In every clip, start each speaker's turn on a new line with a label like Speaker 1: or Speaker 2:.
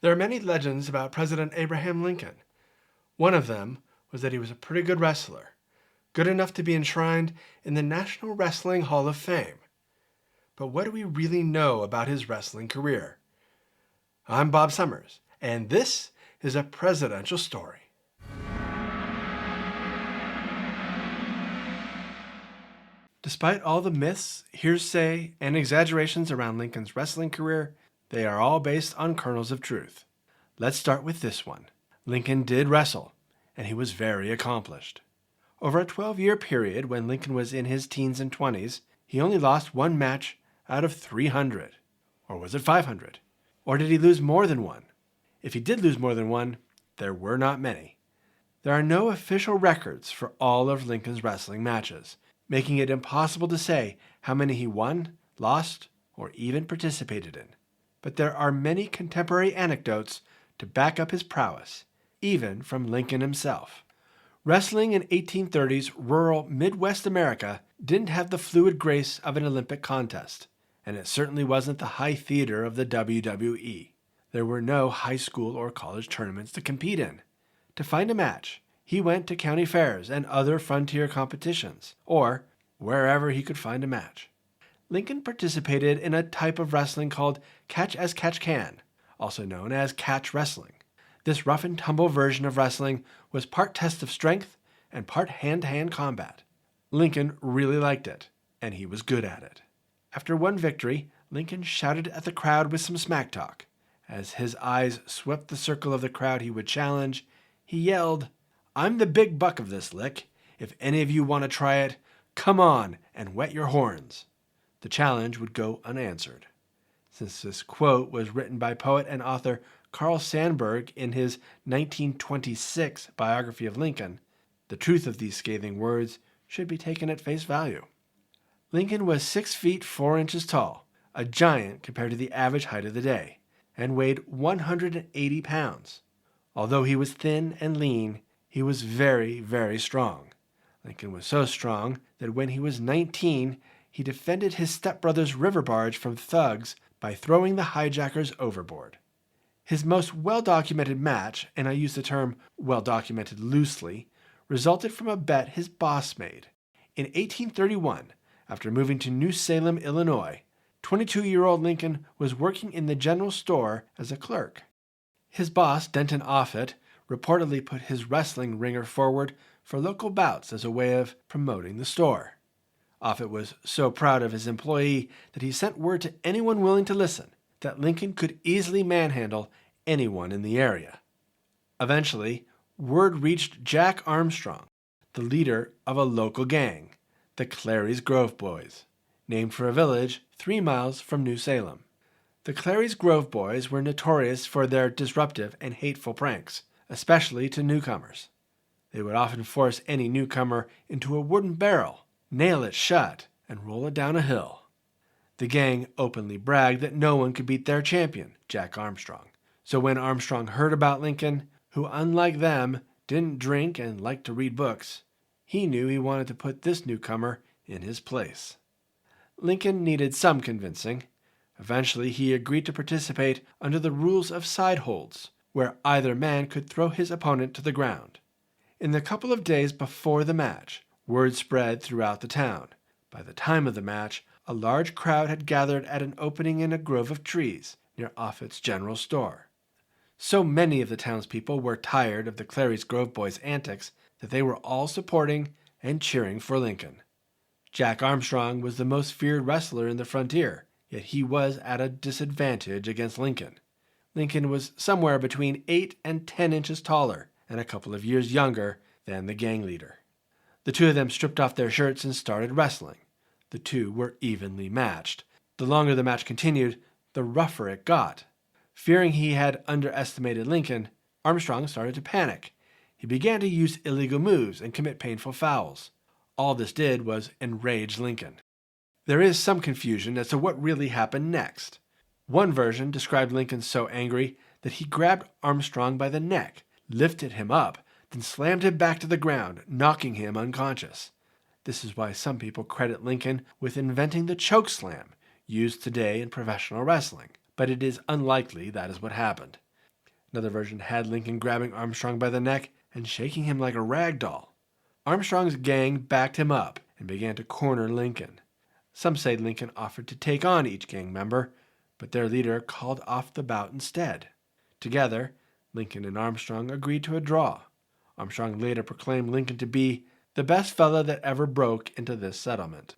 Speaker 1: There are many legends about President Abraham Lincoln. One of them was that he was a pretty good wrestler, good enough to be enshrined in the National Wrestling Hall of Fame. But what do we really know about his wrestling career? I'm Bob Summers, and this is a presidential story. Despite all the myths, hearsay, and exaggerations around Lincoln's wrestling career, they are all based on kernels of truth. Let's start with this one. Lincoln did wrestle, and he was very accomplished. Over a 12-year period when Lincoln was in his teens and 20s, he only lost one match out of 300. Or was it 500? Or did he lose more than one? If he did lose more than one, there were not many. There are no official records for all of Lincoln's wrestling matches, making it impossible to say how many he won, lost, or even participated in. But there are many contemporary anecdotes to back up his prowess, even from Lincoln himself. Wrestling in 1830s rural Midwest America didn't have the fluid grace of an Olympic contest, and it certainly wasn't the high theater of the WWE. There were no high school or college tournaments to compete in. To find a match, he went to county fairs and other frontier competitions, or wherever he could find a match. Lincoln participated in a type of wrestling called catch as catch can, also known as catch wrestling. This rough and tumble version of wrestling was part test of strength and part hand-to-hand combat. Lincoln really liked it, and he was good at it. After one victory, Lincoln shouted at the crowd with some smack talk. As his eyes swept the circle of the crowd he would challenge, he yelled, "I'm the big buck of this lick. If any of you want to try it, come on and wet your horns." The challenge would go unanswered. Since this quote was written by poet and author Carl Sandburg in his 1926 biography of Lincoln, the truth of these scathing words should be taken at face value. Lincoln was 6 feet 4 inches tall, a giant compared to the average height of the day, and weighed 180 pounds. Although he was thin and lean, he was very, very strong. Lincoln was so strong that when he was 19, he defended his stepbrother's river barge from thugs by throwing the hijackers overboard. His most well-documented match, and I use the term well-documented loosely, resulted from a bet his boss made. In 1831, after moving to New Salem, Illinois, 22-year-old Lincoln was working in the general store as a clerk. His boss, Denton Offutt, reportedly put his wrestling ringer forward for local bouts as a way of promoting the store. Offutt was so proud of his employee that he sent word to anyone willing to listen that Lincoln could easily manhandle anyone in the area. Eventually, word reached Jack Armstrong, the leader of a local gang, the Clary's Grove Boys, named for a village 3 miles from New Salem. The Clary's Grove Boys were notorious for their disruptive and hateful pranks, especially to newcomers. They would often force any newcomer into a wooden barrel, nail it shut, and roll it down a hill. The gang openly bragged that no one could beat their champion, Jack Armstrong. So when Armstrong heard about Lincoln, who unlike them didn't drink and liked to read books, he knew he wanted to put this newcomer in his place. Lincoln needed some convincing. Eventually, he agreed to participate under the rules of side holds, where either man could throw his opponent to the ground. In the couple of days before the match, word spread throughout the town. By the time of the match, a large crowd had gathered at an opening in a grove of trees near Offutt's general store. So many of the townspeople were tired of the Clary's Grove Boys' antics that they were all supporting and cheering for Lincoln. Jack Armstrong was the most feared wrestler in the frontier, yet he was at a disadvantage against Lincoln. Lincoln was somewhere between 8 and 10 inches taller and a couple of years younger than the gang leader. The two of them stripped off their shirts and started wrestling. The two were evenly matched. The longer the match continued, the rougher it got. Fearing he had underestimated Lincoln, Armstrong started to panic. He began to use illegal moves and commit painful fouls. All this did was enrage Lincoln. There is some confusion as to what really happened next. One version described Lincoln so angry that he grabbed Armstrong by the neck, lifted him up, then slammed him back to the ground, knocking him unconscious. This is why some people credit Lincoln with inventing the choke slam, used today in professional wrestling, but it is unlikely that is what happened. Another version had Lincoln grabbing Armstrong by the neck and shaking him like a rag doll. Armstrong's gang backed him up and began to corner Lincoln. Some say Lincoln offered to take on each gang member, but their leader called off the bout instead. Together, Lincoln and Armstrong agreed to a draw. Armstrong later proclaimed Lincoln to be the best fellow that ever broke into this settlement.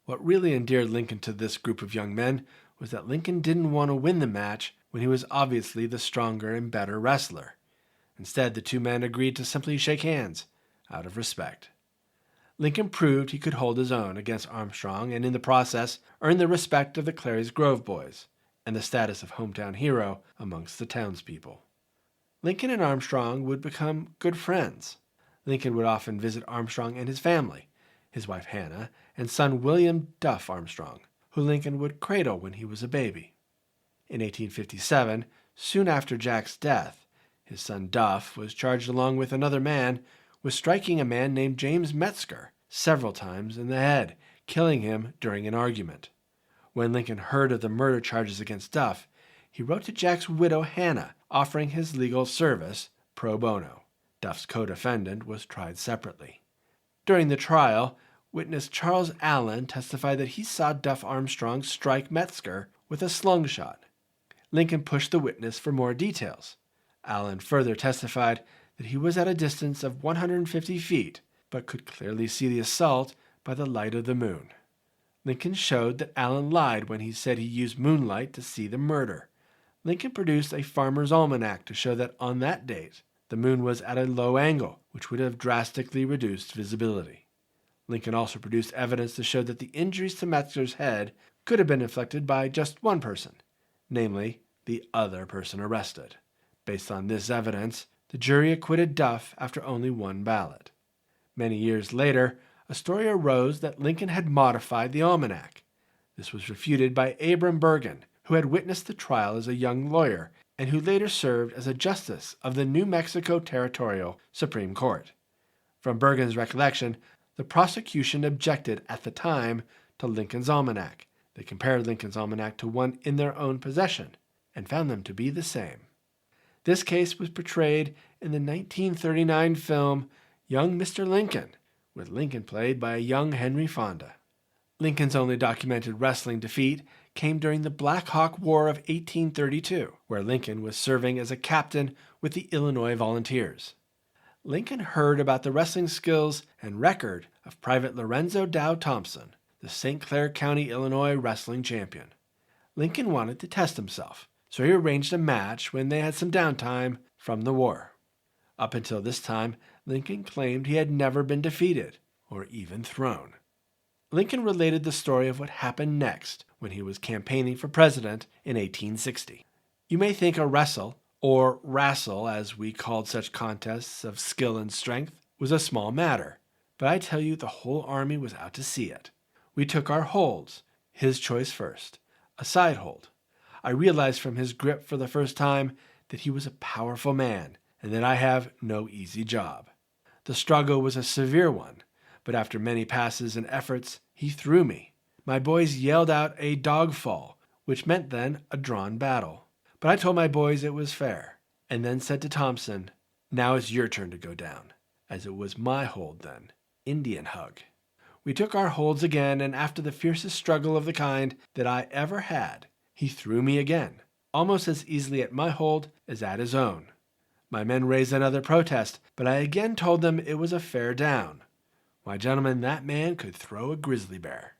Speaker 1: What really endeared Lincoln to this group of young men was that Lincoln didn't want to win the match when he was obviously the stronger and better wrestler. Instead, the two men agreed to simply shake hands, out of respect. Lincoln proved he could hold his own against Armstrong and in the process earned the respect of the Clary's Grove boys and the status of hometown hero amongst the townspeople. Lincoln and Armstrong would become good friends. Lincoln would often visit Armstrong and his family, his wife Hannah, and son William Duff Armstrong, who Lincoln would cradle when he was a baby. In 1857, soon after Jack's death, his son Duff was charged along with another man with striking a man named James Metzger several times in the head, killing him during an argument. When Lincoln heard of the murder charges against Duff, he wrote to Jack's widow Hannah, offering his legal service pro bono. Duff's co-defendant was tried separately. During the trial, witness Charles Allen testified that he saw Duff Armstrong strike Metzger with a slungshot. Lincoln pushed the witness for more details. Allen further testified that he was at a distance of 150 feet, but could clearly see the assault by the light of the moon. Lincoln showed that Allen lied when he said he used moonlight to see the murder. Lincoln produced a farmer's almanac to show that on that date, the moon was at a low angle, which would have drastically reduced visibility. Lincoln also produced evidence to show that the injuries to Metzger's head could have been inflicted by just one person, namely, the other person arrested. Based on this evidence, the jury acquitted Duff after only one ballot. Many years later, a story arose that Lincoln had modified the almanac. This was refuted by Abram Bergen, who had witnessed the trial as a young lawyer and who later served as a justice of the New Mexico Territorial Supreme Court. From Bergen's recollection, the prosecution objected at the time to Lincoln's almanac. They compared Lincoln's almanac to one in their own possession and found them to be the same. This case was portrayed in the 1939 film Young Mr. Lincoln, with Lincoln played by a young Henry Fonda. Lincoln's only documented wrestling defeat came during the Black Hawk War of 1832, where Lincoln was serving as a captain with the Illinois Volunteers. Lincoln heard about the wrestling skills and record of Private Lorenzo Dow Thompson, the St. Clair County, Illinois wrestling champion. Lincoln wanted to test himself, so he arranged a match when they had some downtime from the war. Up until this time, Lincoln claimed he had never been defeated or even thrown. Lincoln related the story of what happened next when he was campaigning for president in 1860. You may think a wrestle, or wrastle as we called such contests of skill and strength, was a small matter, but I tell you the whole army was out to see it. We took our holds, his choice first, a side hold. I realized from his grip for the first time that he was a powerful man and that I have no easy job. The struggle was a severe one, but after many passes and efforts, he threw me. My boys yelled out a dog fall, which meant then a drawn battle. But I told my boys it was fair, and then said to Thompson, "Now it's your turn to go down," as it was my hold then, Indian hug. We took our holds again, and after the fiercest struggle of the kind that I ever had, he threw me again, almost as easily at my hold as at his own. My men raised another protest, but I again told them it was a fair down. Why, gentlemen, that man could throw a grizzly bear.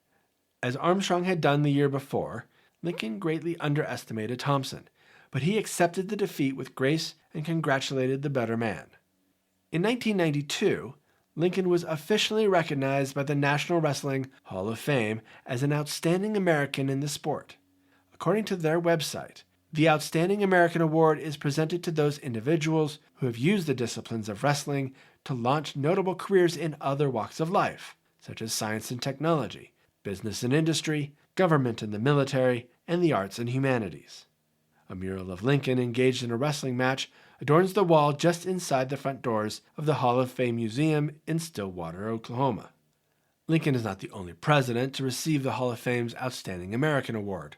Speaker 1: As Armstrong had done the year before, Lincoln greatly underestimated Thompson, but he accepted the defeat with grace and congratulated the better man. In 1992, Lincoln was officially recognized by the National Wrestling Hall of Fame as an outstanding American in the sport. According to their website, the Outstanding American Award is presented to those individuals who have used the disciplines of wrestling to launch notable careers in other walks of life, such as science and technology, business and industry, government and the military, and the arts and humanities. A mural of Lincoln engaged in a wrestling match adorns the wall just inside the front doors of the Hall of Fame Museum in Stillwater, Oklahoma. Lincoln is not the only president to receive the Hall of Fame's Outstanding American Award.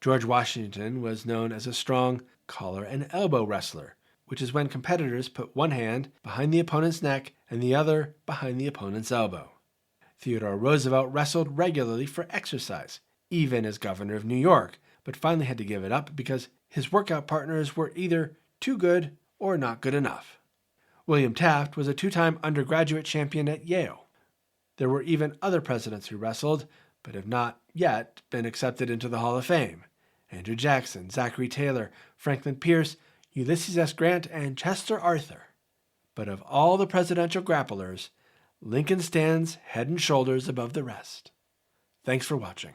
Speaker 1: George Washington was known as a strong collar and elbow wrestler which is when competitors put one hand behind the opponent's neck and the other behind the opponent's elbow. Theodore Roosevelt wrestled regularly for exercise, even as governor of New York, but finally had to give it up because his workout partners were either too good or not good enough. William Taft was a two-time undergraduate champion at Yale. There were even other presidents who wrestled, but have not yet been accepted into the Hall of Fame. Andrew Jackson, Zachary Taylor, Franklin Pierce, Ulysses S. Grant, and Chester Arthur. But of all the presidential grapplers, Lincoln stands head and shoulders above the rest. Thanks for watching.